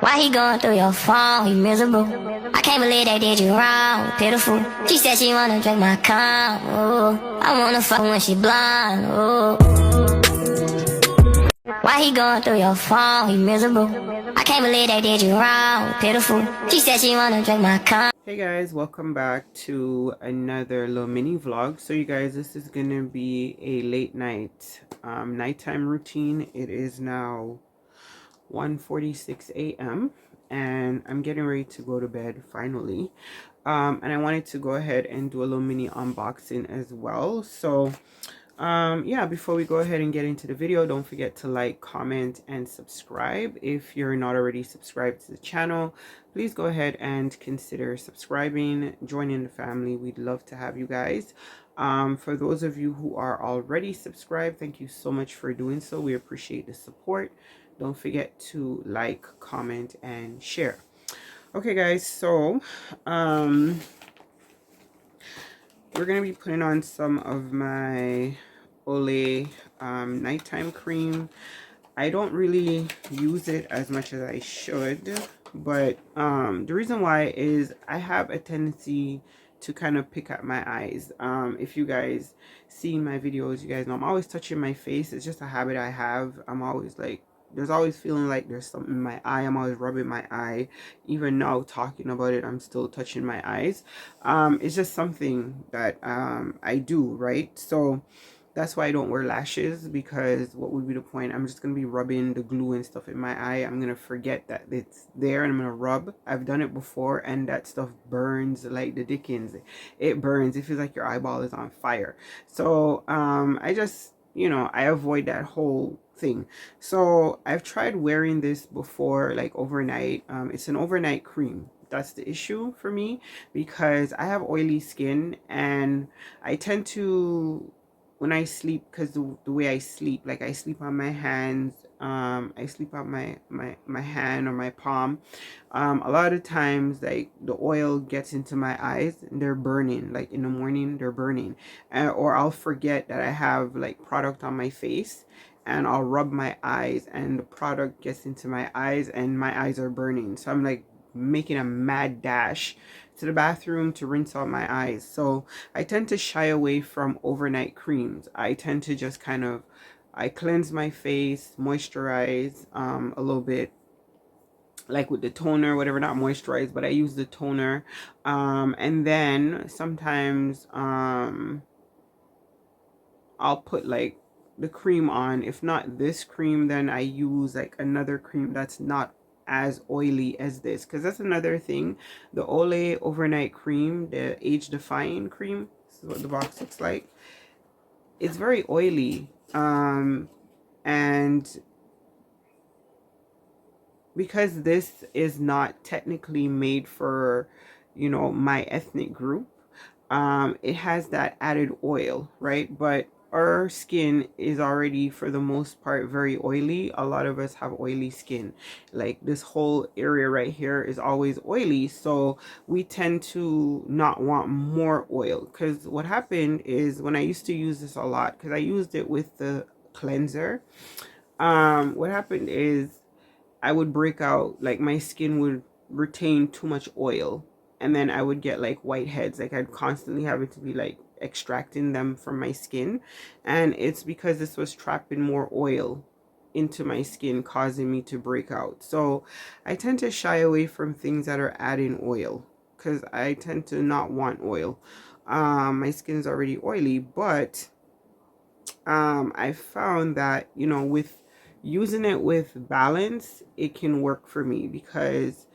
Why he going through your phone? He miserable. I can't believe they did you wrong. Pitiful. She said she wanna drink my cum. Ooh. I wanna fuck when she blonde. Ooh. Why he going through your phone? He miserable. I can't believe they did you wrong. Pitiful. She said she wanna drink my cum. Hey guys, welcome back to another little mini vlog. So you guys, this is gonna be a late night nighttime routine. It is now 1:46 a.m. and I'm getting ready to go to bed finally. And I wanted to go ahead and do a little mini unboxing as well. So yeah, before we go ahead and get into the video, don't forget to like, comment, and subscribe. If you're not already subscribed to the channel, please go ahead and consider subscribing, joining the family. We'd love to have you guys. For those of you who are already subscribed, thank you so much for doing so. We appreciate the support. Don't forget to like, comment, and share. Okay guys, so we're gonna be putting on some of my Olay nighttime cream. I don't really use it as much as I should, but the reason why is I have a tendency to kind of pick at my eyes. If you guys see my videos, you guys know I'm always touching my face. It's just a habit I have. I'm always like, there's always feeling like there's something in my eye. I'm always rubbing my eye. Even now talking about it, I'm still touching my eyes. It's just something that I do, right? So that's why I don't wear lashes, because what would be the point? I'm just going to be rubbing the glue and stuff in my eye. I'm going to forget that it's there and I'm going to rub. I've done it before and that stuff burns like the dickens. It burns. It feels like your eyeball is on fire. So I just, you know, I avoid that whole thing. So I've tried wearing this before, like overnight. It's an overnight cream. That's the issue for me, because I have oily skin and I tend to, when I sleep, because the way I sleep, like I sleep on my hands, I sleep on my hand or my palm. A lot of times, like the oil gets into my eyes and they're burning. Like in the morning, they're burning, or I'll forget that I have like product on my face, and I'll rub my eyes, and the product gets into my eyes, and my eyes are burning. So I'm like making a mad dash to the bathroom to rinse out my eyes. So I tend to shy away from overnight creams. I tend to just kind of, I cleanse my face, moisturize a little bit, like with the toner, whatever, not moisturize, but I use the toner, and then sometimes I'll put like the cream on. If not this cream, then I use like another cream that's not as oily as this, because that's another thing. The Olay overnight cream, the age defying cream, this is what the box looks like. It's very oily, and because this is not technically made for, you know, my ethnic group, it has that added oil, right? But our skin is already, for the most part, very oily. A lot of us have oily skin. Like this whole area right here is always oily, so we tend to not want more oil. Because what happened is, when I used to use this a lot, because I used it with the cleanser, what happened is I would break out, like my skin would retain too much oil, and then I would get like whiteheads. Like I'd constantly have it to be like extracting them from my skin, and it's because this was trapping more oil into my skin, causing me to break out. So I tend to shy away from things that are adding oil, because I tend to not want oil. My skin is already oily, but I found that, you know, with using it with balance, it can work for me, because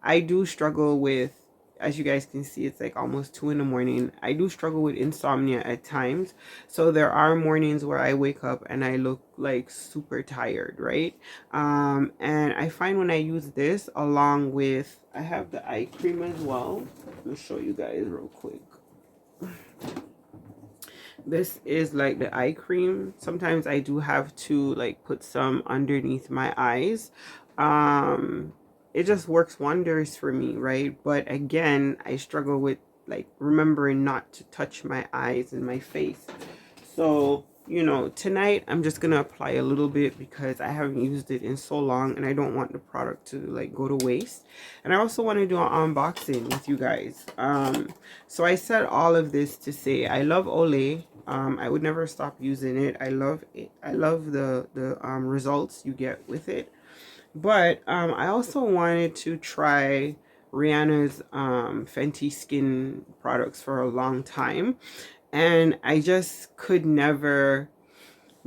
I do struggle with, as you guys can see, it's like almost 2 in the morning. I do struggle with insomnia at times. So there are mornings where I wake up and I look like super tired, right? And I find when I use this along with, I have the eye cream as well. Let me show you guys real quick. This is like the eye cream. Sometimes I do have to like put some underneath my eyes. It just works wonders for me, right? But again, I struggle with like remembering not to touch my eyes and my face. So you know, tonight I'm just gonna apply a little bit because I haven't used it in so long and I don't want the product to like go to waste. And I also want to do an unboxing with you guys. So I said all of this to say I love Olay. I would never stop using it. I love it. I love the results you get with it. But I also wanted to try Rihanna's Fenty skin products for a long time, and I just could never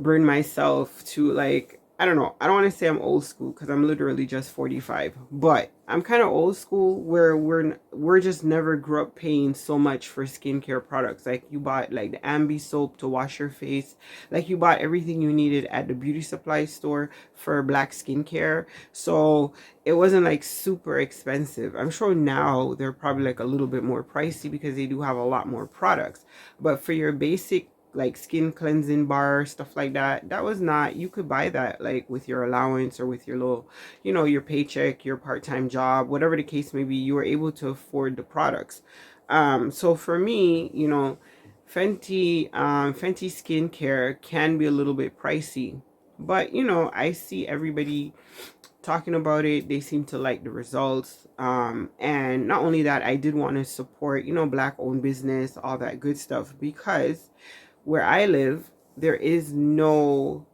bring myself to, like, I don't know, I don't want to say I'm old school because I'm literally just 45, but I'm kind of old school where we're just never grew up paying so much for skincare products. Like, you bought like the Ambi soap to wash your face, like you bought everything you needed at the beauty supply store for black skincare. So it wasn't like super expensive. I'm sure now they're probably like a little bit more pricey because they do have a lot more products, but for your basic like skin cleansing bar, stuff like that, that was not, you could buy that like with your allowance or with your little, you know, your paycheck, your part-time job, whatever the case may be, you were able to afford the products. So for me, you know, Fenty skincare can be a little bit pricey, but you know, I see everybody talking about it. They seem to like the results. And not only that, I did want to support, you know, black owned business, all that good stuff, because where I live, there is no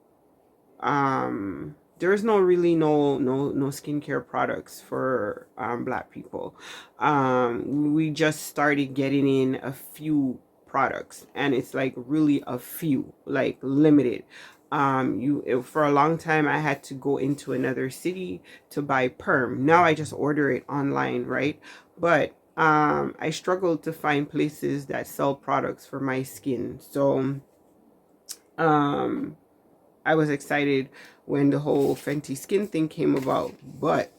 there's no really no skincare products for black people. We just started getting in a few products, and it's like really a few, like limited. For a long time I had to go into another city to buy perm. Now I just order it online, right? But I struggled to find places that sell products for my skin. So I was excited when the whole Fenty skin thing came about, but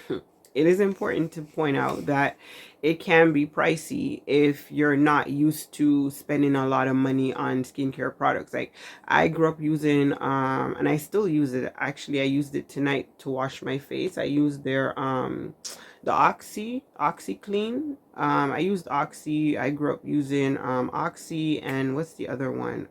it is important to point out that it can be pricey if you're not used to spending a lot of money on skincare products. Like, I grew up using and I still use it. Actually, I used it tonight to wash my face. I used their the Oxy Clean. I used Oxy. I grew up using Oxy, and what's the other one?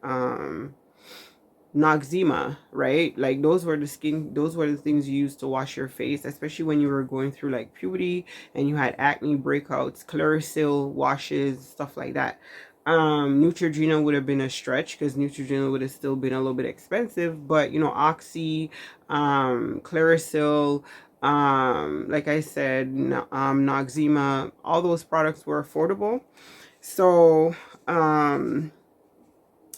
Noxzema, right? Like, those were the things you used to wash your face, especially when you were going through like puberty and you had acne breakouts. Clearasil washes, stuff like that. Neutrogena would have been a stretch because Neutrogena would have still been a little bit expensive, but you know, Oxy, Clearasil, like I said, Noxzema, all those products were affordable. So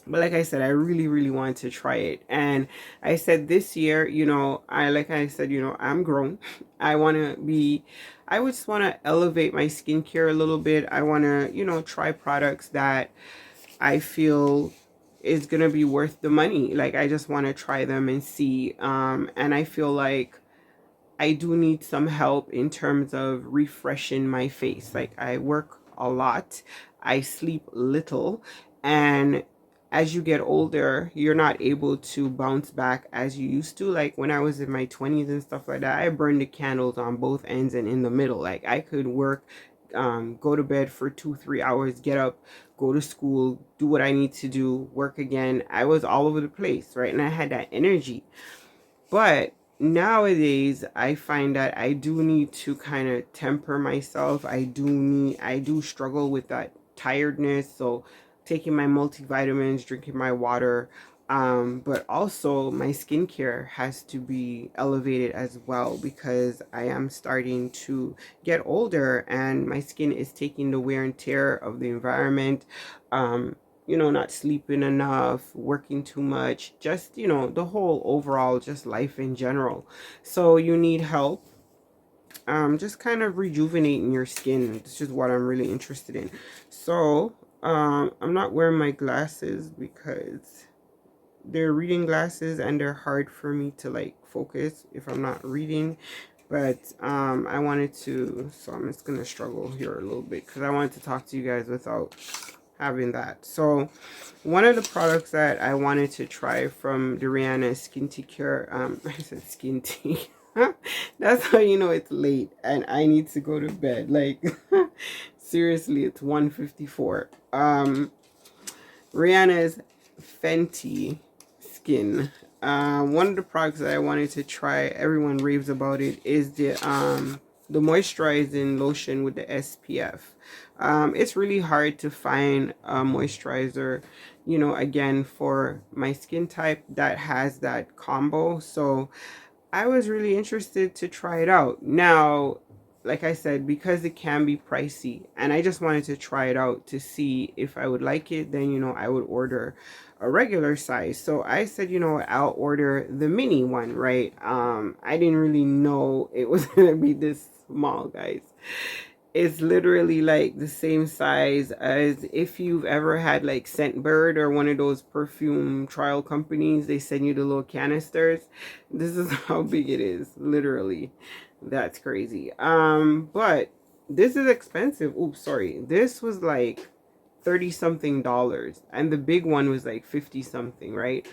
but like I said, I really wanted to try it. And I said this year, you know, like I said, you know, I'm grown. I would just want to elevate my skincare a little bit. I want to, you know, try products that I feel is going to be worth the money. Like, I just want to try them and see. And I feel like I do need some help in terms of refreshing my face. Like, I work a lot, I sleep little, and as you get older, you're not able to bounce back as you used to. Like, when I was in my 20s and stuff like that, I burned the candles on both ends and in the middle. Like, I could work, go to bed for 2-3 hours, get up, go to school, do what I need to do, work again. I was all over the place, right? And I had that energy. But nowadays, I find that I do need to kind of temper myself. I do struggle with that tiredness. So taking my multivitamins, drinking my water, but also my skincare has to be elevated as well, because I am starting to get older and my skin is taking the wear and tear of the environment. You know, not sleeping enough, working too much, just, you know, the whole overall just life in general. So you need help just kind of rejuvenating your skin. This is what I'm really interested in. So I'm not wearing my glasses because they're reading glasses and they're hard for me to like focus if I'm not reading. But I wanted to, so I'm just gonna struggle here a little bit because I wanted to talk to you guys without having that. So one of the products that I wanted to try from the Rihanna Skin Care, I said Skin Tea. That's how you know it's late and I need to go to bed. Like, seriously, it's 1:54. Rihanna's Fenty Skin. One of the products that I wanted to try, everyone raves about it, is the moisturizing lotion with the SPF. It's really hard to find a moisturizer, you know, again, for my skin type that has that combo. So I was really interested to try it out. Now, like I said, because it can be pricey, and I just wanted to try it out to see if I would like it, then, you know, I would order a regular size. So I said, you know what, I'll order the mini one, right? I didn't really know it was gonna be this small, guys. It's literally like the same size as if you've ever had like Scentbird or one of those perfume trial companies. They send you the little canisters. This is how big it is, literally. That's crazy. But this is expensive. Oops, sorry. This was like 30 something dollars, and the big one was like 50 something, right?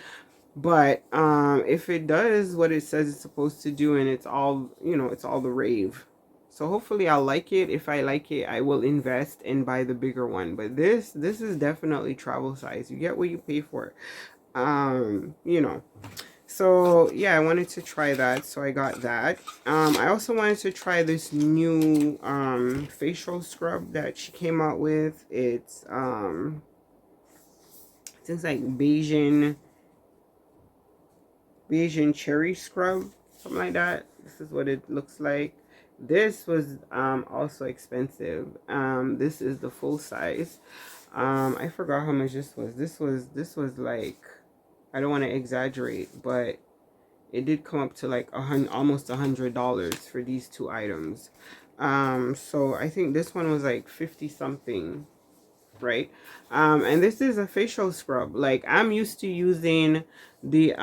But if it does what it says it's supposed to do, and it's all, you know, it's all the rave, so hopefully I'll like it. If I like it, I will invest and buy the bigger one. But this is definitely travel size. You get what you pay for. You know. So yeah, I wanted to try that, so I got that. I also wanted to try this new facial scrub that she came out with. It's like Bayesian cherry scrub, something like that. This is what it looks like. This was also expensive. This is the full size. I forgot how much this was. This was like, I don't want to exaggerate, but it did come up to like almost $100 for these two items. So I think this one was like 50 something, right? And this is a facial scrub. Like, I'm used to using the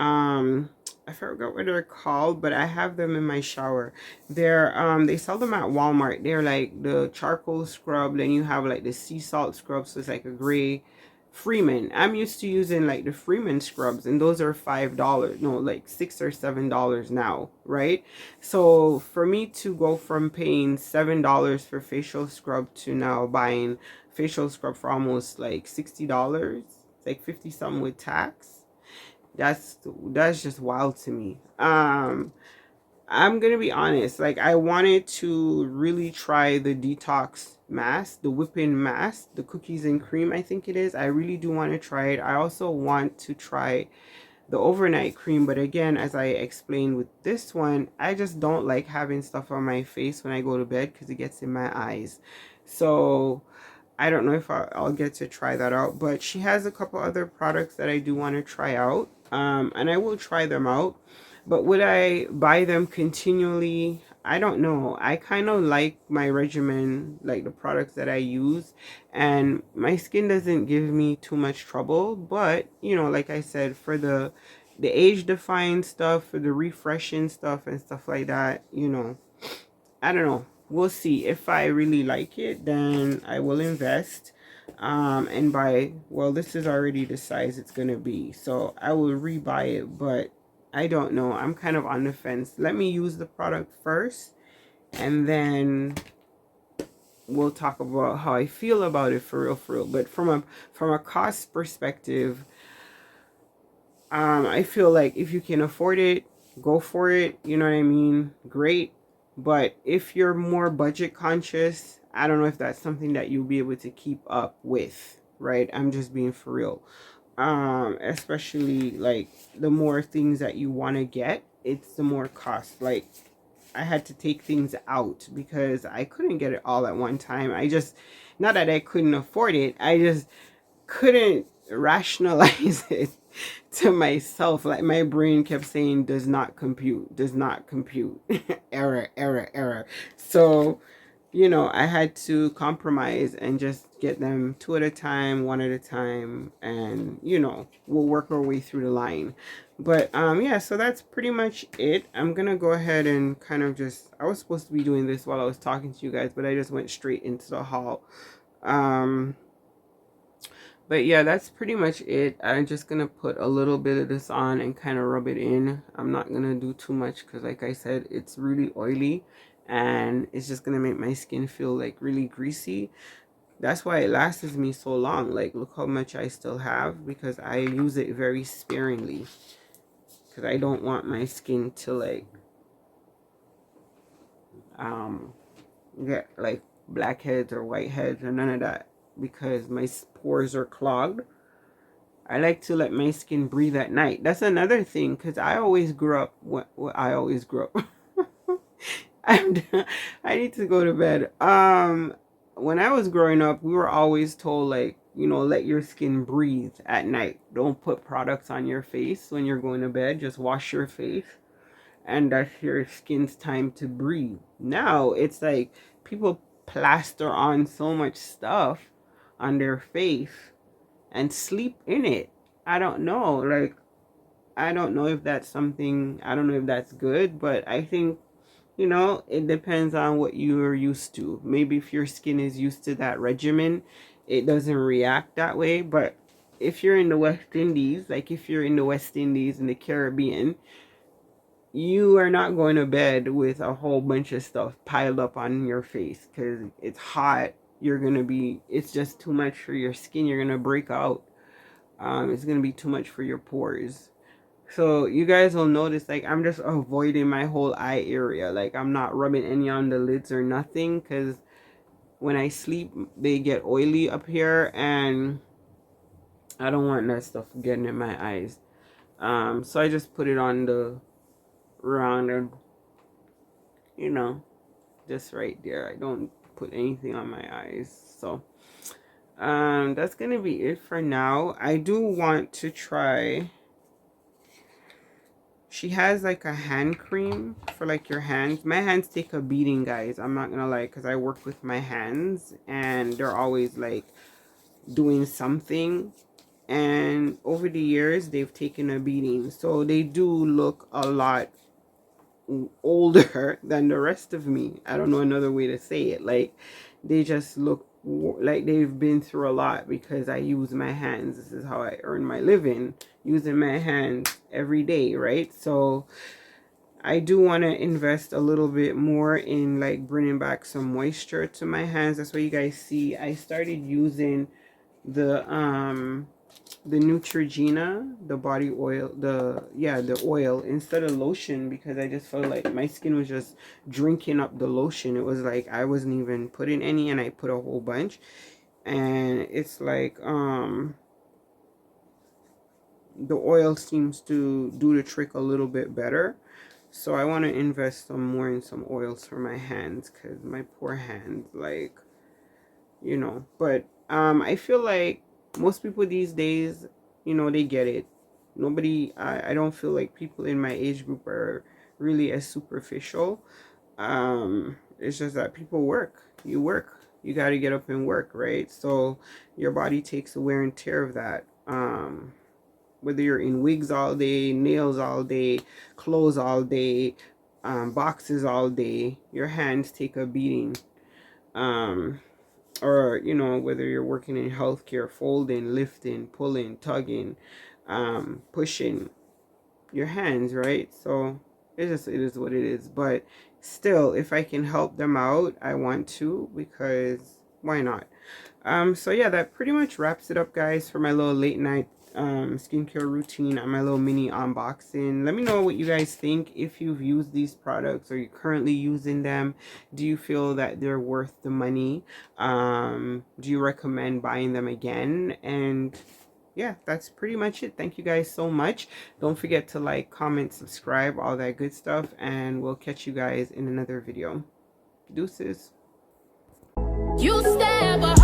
I forgot what they're called, but I have them in my shower. They're they sell them at Walmart. They're like the charcoal scrub, then you have like the sea salt scrub, so it's like a gray Freeman. I'm used to using like the Freeman scrubs, and those are $5, no, like $6 or $7 now, right? So for me to go from paying $7 for facial scrub to now buying facial scrub for almost like $60, like 50 something with tax, that's just wild to me. I'm gonna be honest, like, I wanted to really try the detox mask, the whipping mask, the cookies and cream, I think it is. I really do want to try it. I also want to try the overnight cream, but again, as I explained with this one, I just don't like having stuff on my face when I go to bed because it gets in my eyes. So I don't know if I'll get to try that out, but she has a couple other products that I do want to try out, and I will try them out. But would I buy them continually? I don't know. I kind of like my regimen, like the products that I use, and my skin doesn't give me too much trouble. But, you know, like I said, for the age defying stuff, for the refreshing stuff and stuff like that, you know, I don't know. We'll see. If I really like it, then I will invest and buy. Well, this is already the size it's gonna be, so I will rebuy it. But I don't know. I'm kind of on the fence. Let me use the product first, and then we'll talk about how I feel about it for real, for real. But from a cost perspective, I feel like if you can afford it, go for it. You know what I mean? Great. But if you're more budget conscious, I don't know if that's something that you'll be able to keep up with, right? I'm just being for real. Especially like the more things that you want to get, it's the more cost. Like, I had to take things out because I couldn't get it all at one time. I just, not that I couldn't afford it, I just couldn't rationalize it to myself. Like, my brain kept saying does not compute, does not compute. Error, error, error. So, you know, I had to compromise and just get them two at a time, one at a time, and, you know, we'll work our way through the line. But yeah, so that's pretty much it. I'm gonna go ahead and kind of just, I was supposed to be doing this while I was talking to you guys, but I just went straight into the haul. But yeah, that's pretty much it. I'm just gonna put a little bit of this on and kind of rub it in. I'm not gonna do too much because, like I said, it's really oily and it's just gonna make my skin feel like really greasy. That's why it lasts me so long. Like, look how much I still have, because I use it very sparingly, because I don't want my skin to like get like blackheads or whiteheads or none of that, because my pores are clogged. I like to let my skin breathe at night. That's another thing, because I always grew up I always grew up I'm, I need to go to bed. When I was growing up, we were always told, like, you know, let your skin breathe at night. Don't put products on your face when you're going to bed. Just wash your face, and that's your skin's time to breathe. Now it's like people plaster on so much stuff on their face and sleep in it. I don't know. Like, I don't know if that's something, I don't know if that's good, but I think, you know, it depends on what you're used to. Maybe if your skin is used to that regimen, it doesn't react that way. But if you're in the West Indies, like if you're in the West Indies and the Caribbean, you are not going to bed with a whole bunch of stuff piled up on your face, because it's hot. You're going to be, it's just too much for your skin. You're going to break out. It's going to be too much for your pores. So you guys will notice, like, I'm just avoiding my whole eye area. Like, I'm not rubbing any on the lids or nothing, because when I sleep, they get oily up here, and I don't want that stuff getting in my eyes. So I just put it on the round, and, you know, just right there. I don't put anything on my eyes. So that's gonna be it for now. I do want to try, she has like a hand cream for like your hands. My hands take a beating, guys. I'm not gonna lie, because I work with my hands and they're always like doing something. And over the years, they've taken a beating. So they do look a lot older than the rest of me. I don't know another way to say it. Like, they just look like they've been through a lot, because I use my hands. This is how I earn my living, using my hands every day, right? So I do want to invest a little bit more in like bringing back some moisture to my hands. That's what you guys see. I started using the Neutrogena, the body oil, the oil instead of lotion, because I just felt like my skin was just drinking up the lotion. It was like I wasn't even putting any, and I put a whole bunch, and it's like the oil seems to do the trick a little bit better. So I want to invest some more in some oils for my hands, because my poor hands, like, you know. But I feel like most people these days, you know, they get it. Nobody, I don't feel like people in my age group are really as superficial. It's just that people work. You got to get up and work, right? So your body takes the wear and tear of that. Whether you're in wigs all day, nails all day, clothes all day, boxes all day, your hands take a beating. Or, you know, whether you're working in healthcare, folding, lifting, pulling, tugging, pushing, your hands, right? So it is what it is. But still, if I can help them out, I want to, because why not? So yeah, that pretty much wraps it up, guys, for my little late night skincare routine and my little mini unboxing. Let me know what you guys think, if you've used these products or you're currently using them. Do you feel that they're worth the money? Do you recommend buying them again? And yeah, that's pretty much it. Thank you guys so much. Don't forget to like, comment, subscribe, all that good stuff, and we'll catch you guys in another video. Deuces. You stab a